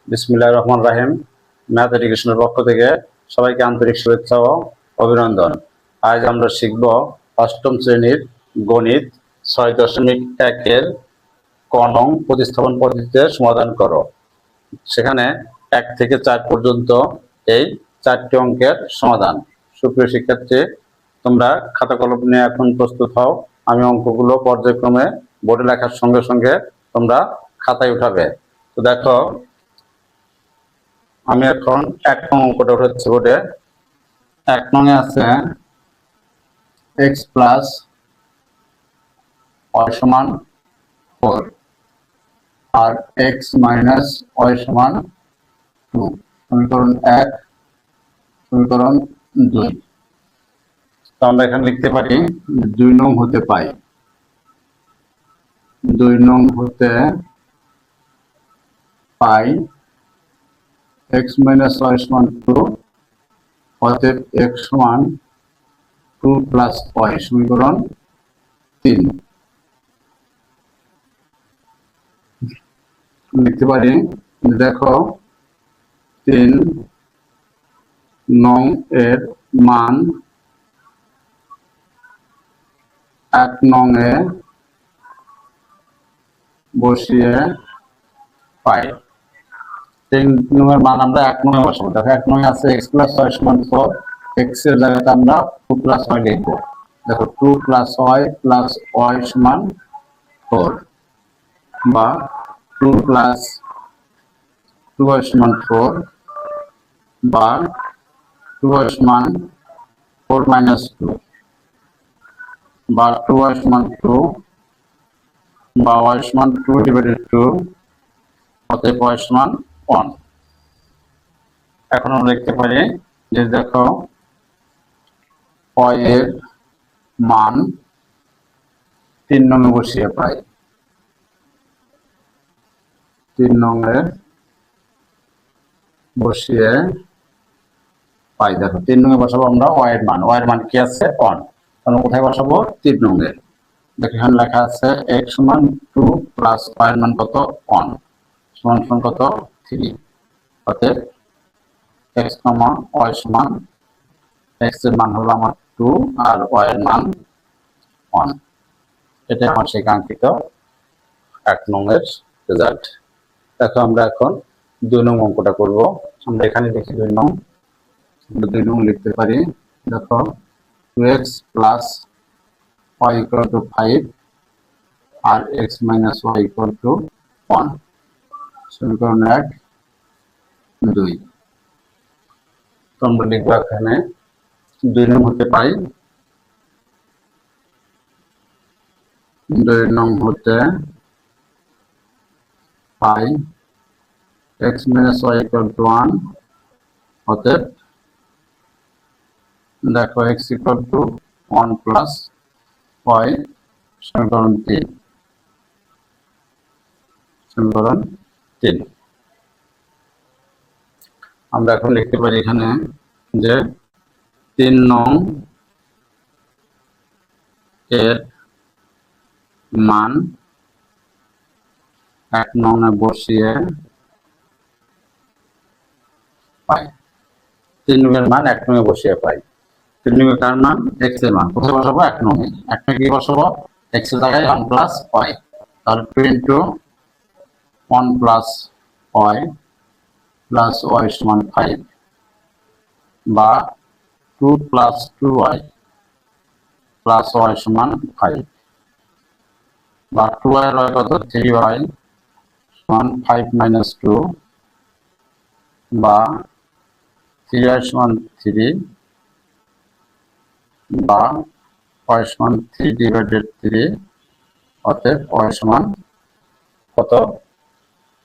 বিসমিল্লাহির রহমানির রহিম। ম্যাথ এডুকেশনের পক্ষ থেকে সবাইকে আন্তরিক শুভেচ্ছা ও অভিনন্দন। আজ আমরা শিখব অষ্টম শ্রেণীর গণিত 6.1 এর ক নং প্রতিস্থাপন পদ্ধতিতে সমাধান করো। সেখানে 1 থেকে 4 পর্যন্ত এই 4টি অঙ্কের সমাধান। সুপ্রিয় শিক্ষার্থী, তোমরা খাতা কলম নিয়ে এখন প্রস্তুত হও। আমি অঙ্কগুলো পর্যায়ক্রমে বোর্ডে লেখার সঙ্গে সঙ্গে তোমরা খাতায় উঠাবে। তো দেখো, আমি এখন 1 নং অঙ্কটা উঠাচ্ছি বোর্ডে। 1 নং এ আছে x প্লাস y সমান 4 আর x মাইনাস y সমান 2। সমীকরণ 1, সমীকরণ 2। তো আমরা এখানে লিখতে পারি 2 নং হতে পাই, 2 নং হতে পাই x মাইনাস y সমান 2, অতএব x সমান 2 প্লাস y, সমীকরণ 3। লিখতে পারি, দেখো 3 নং এর মান 1 নং এ বসিয়ে পাই। 3 নং এর মান আমরা 1 নং এ বসাবো। দেখো 1 নং এ আছে x প্লাস y সমান 4, x এর জায়গাতে আমরা 2 প্লাস y লিখবো। দেখো 2 প্লাস y প্লাস y সমান 4, বা 2 প্লাস 2y সমান 4, বা 2y সমান 4 মাইনাস 2, বা 2y সমান 2, বা y সমান 2 ডিভাইডেড 2, অতএব y সমান 1। এখন আমরা লিখতে পারি যে দেখো y এর মান 3 নং এ বসিয়ে পাই। 3 নং এ বসিয়ে পাই। দেখো 3 নং এ বসাবো আমরা y এর মান। y এর মান কি আছে? 1। তাহলে কোথায় বসাবো? 3 নং এ। দেখো এখানে লেখা আছে x সমান 2 প্লাস y এর মান কত? 1, সমান সমান কত? 3। অতএব x, y সমান, x এর মান হলো আমার 2 আর y এর মান 1। এটা আমার সেই কাঙ্ক্ষিত 1 নং এর রেজাল্ট। দেখো আমরা এখন 2 নং অঙ্কটা করব। আমরা এখানে লিখি 2 নং। 2 নং লিখতে পারি, দেখো 2x plus y equal to 5 আর x minus y equal to 1, সমীকরণ 1, 2। তো আমরা লিখবো এখানে 2 নং হতে পাই, 2 নং হতে পাই x minus y equal to 1, অতএব দেখো x equal to 1 plus y, সমীকরণ 3, সমীকরণ 3। আমরা এখন লিখতে পারি এখানে যে 3 নং এর মান 1 নং এ বসিয়ে পাই। 3 নং এর মান 1 নং এ বসিয়ে পাই। 3 নং এর কার মান? x এর মান। কোথায় বসাবো? 1 নং এ। 1 নং এ কি বসাবো? x এর জায়গায় 1 প্লাস y। তাহলে 2 into 1 plus y plus y সমান 5, বা 2 প্লাস 2y প্লাস y সমান 5, বা 2y এর y কত? 3y সমান 5 মাইনাস 2, বা 3y সমান 3, বা y সমান 3 ডিভাইডেড 3, অতএব y সমান কত?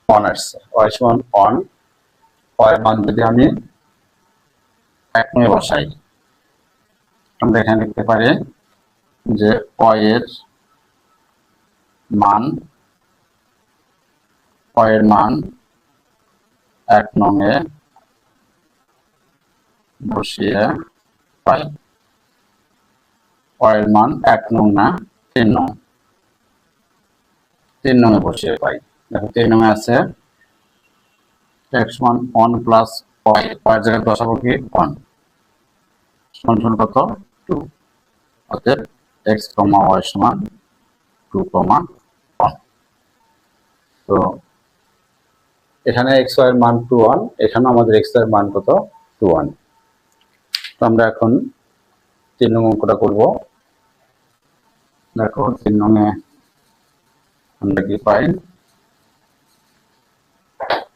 1 আসছে। y সমান 1। y এর মান যদি আমি 1 নং এ বসাই, আমরা এখানে লিখতে পারি যে y এর মান 1 নং এ বসিয়ে পাই। y এর মান 1 নং না, 3 নং। 3 নং এ বসিয়ে পাই। দেখো 3 নং এ আছে x সমান 1 প্লাস y, y জায়গায় বসাবো কি 1 সমান কত 2, অতএব x, y সমান 2, 1। তো এখানে x y এর মান 2 1, এখানে আমাদের x এর মান কত 2 1। তো আমরা এখন 3 নং অঙ্কটা করব। দেখো 3 নং এ আমরা কি পাই,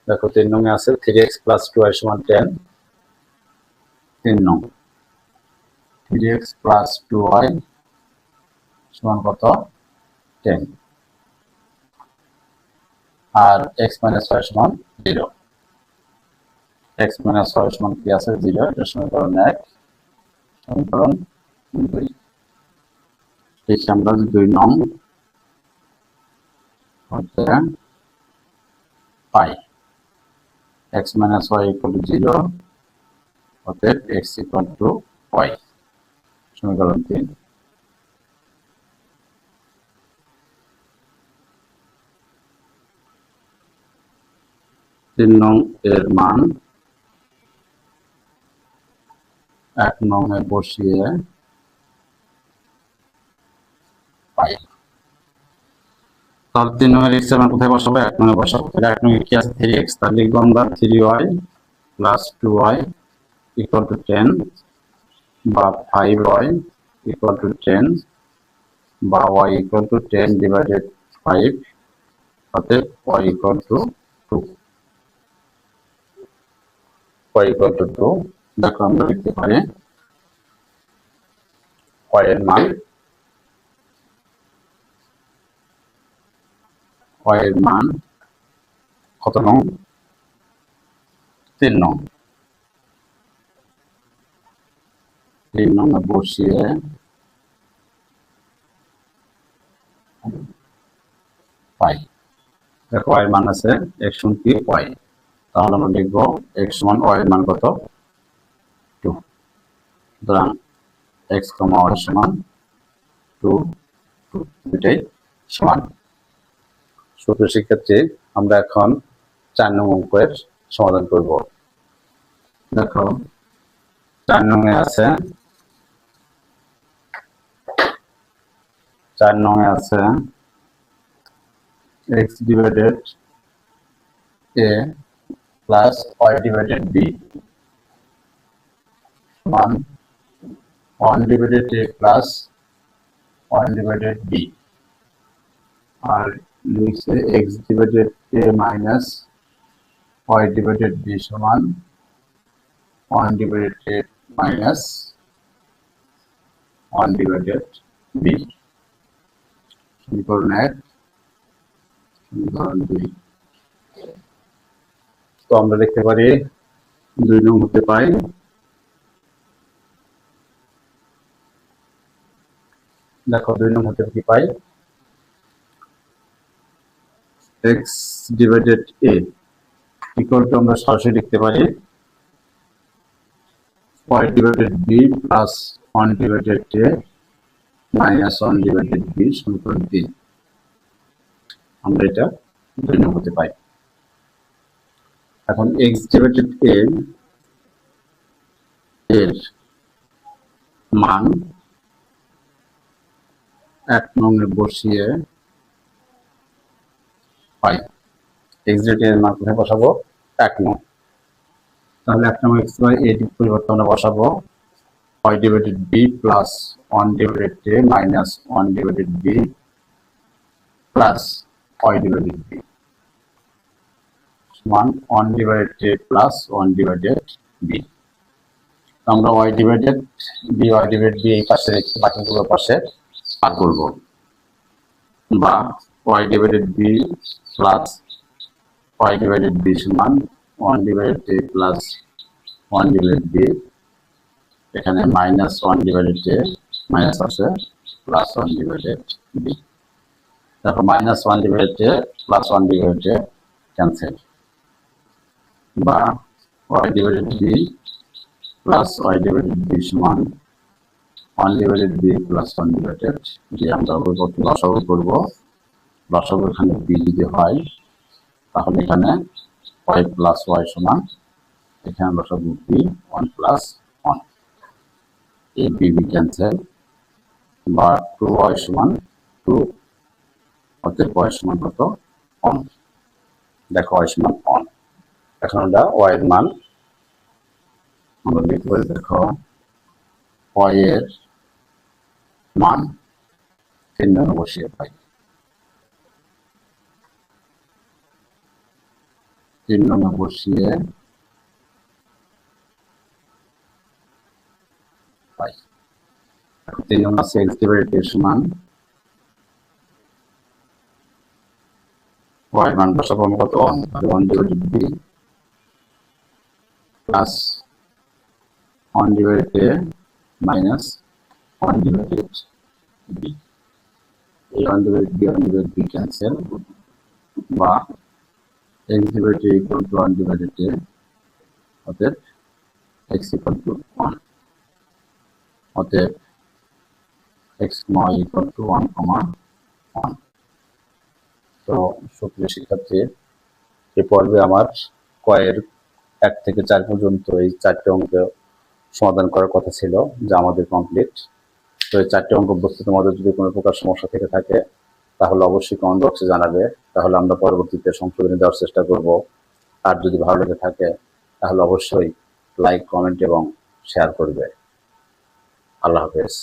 দেখো 3 নং এ আছে 3x + 2y সমান 10। 3 নং 3x + 2y সমান কত 10, আর x - y সমান 0। x - y সমান কি আছে 0, এটা সমীকরণ 1। সমীকরণ 2 লিখি আমরা 2 নং হতে পাই x - y = 0, অতএব x = y। সমীকরণ 3। 3 নং এর মান 1 নং এ বসিয়ে পাই। তাহলে 3 নং এর x এর মান কোথায় বসাবো, 1 নং এ বসাবো। তাহলে 1 নং এ কি আছে 3x, তাহলে লিখবো আমরা 3y + 2y = 10, বা 5y = 10, বা y = 10 / 5, অতএব y = 2। y = 2। দেখো আমরা লিখতে পারি y এর মান, y এর মান কত নং 3 নং। 3 নং এ বসিয়ে পাই। দেখো y এর মান আছে x কি y, তাহলে আমরা লিখবো x সমান y এর মান কত 2। সুতরাং x, y সমান 2, 2 দুটাই সমান। সুপ্রিয় শিক্ষার্থী, আমরা এখন 4 নং অঙ্কের সমাধান করব। দেখো 4 নং এ আছে 4 নং এ আছে x divided a plus y divided b সমান 1 divided a plus 1 divided b, আর লিখছে x divided a minus y divided b সমান 1 divided a minus 1 divided b। সমীকরণ 1, সমীকরণ 2। তো আমরা লিখতে পারি 2 নং হতে পাই দেখো 2 নং হতে কি পাই, x divided a equal to আমরা সরাসরি লিখতে পারি y divided b plus 1 divided a minus 1 divided b সমীকরণ 3। আমরা এটা 2 নং হতে পাই। এখন x divided a এর মান 1 নং এ বসিয়ে পাই। x divided a এর মান কোথায় বসাবো 1 নং, তাহলে 1 নং x by a এর পরিবর্তে আমরা বসাবো y divided b plus 1 divided a minus 1 divided b plus y divided b সমান 1 divided a plus 1 divided b। আমরা y divided b এই পাশে রেখে বাকিগুলোর পাশে ভাগ করব, বা y divided b plus y divided b সমান 1 divided a plus 1 divided b, এখানে minus 1 divided a minus আছে plus 1 divided b। তারপর minus 1 divided a plus 1 divided a cancel, বা y divided b plus y divided b সমান 1 divided b plus 1 divided b। আমরা লসাগু করব, লসাগু এখানে b যদি হয় তাহলে এখানে y প্লাস ওয়াই সমান এখানে বসাবো বি 1 প্লাস 1, এই বি বি ক্যান্সেল, বা 2y সমান 2, অতএব y সমান কত 1। দেখো y সমান 1। এখন আমরা y এর মান আমরা লিখতে পারি, দেখো y এর মান 3 নং বসিয়ে পাই, 3 নং বসিয়ে পাই। এখন 3 নং আছে x ডেরিভেটিভ সমান y এর মান বসাবো কত 1 divided b plus 1 divided minus 1 divided b, এই 1 ডিভাইডেড b ক্যান্সেল, বা x divided equal to 1 divided a, অতএব x ইকুয়াল টু 1, অতএব x y ইকুয়াল টু 1, 1। তো সুপ্রিয় শিক্ষার্থী, এই পর্বে আমার কয়ের 1 থেকে 4 পর্যন্ত এই 4টি অঙ্ক সমাধান করার কথা ছিল, যা আমাদের কমপ্লিট। তো এই 4টি অঙ্ক বুঝতে তোমাদের যদি কোনো প্রকার সমস্যা থেকে থাকে তাহলে অবশ্যই কমেন্ট বক্সে জানাবে, তাহলে আমরা পরবর্তীতে সংশোধনী দেওয়ার চেষ্টা করব। আর যদি ভালো লেগে থাকে তাহলে অবশ্যই লাইক, কমেন্ট এবং শেয়ার করবে। আল্লাহ হাফেজ।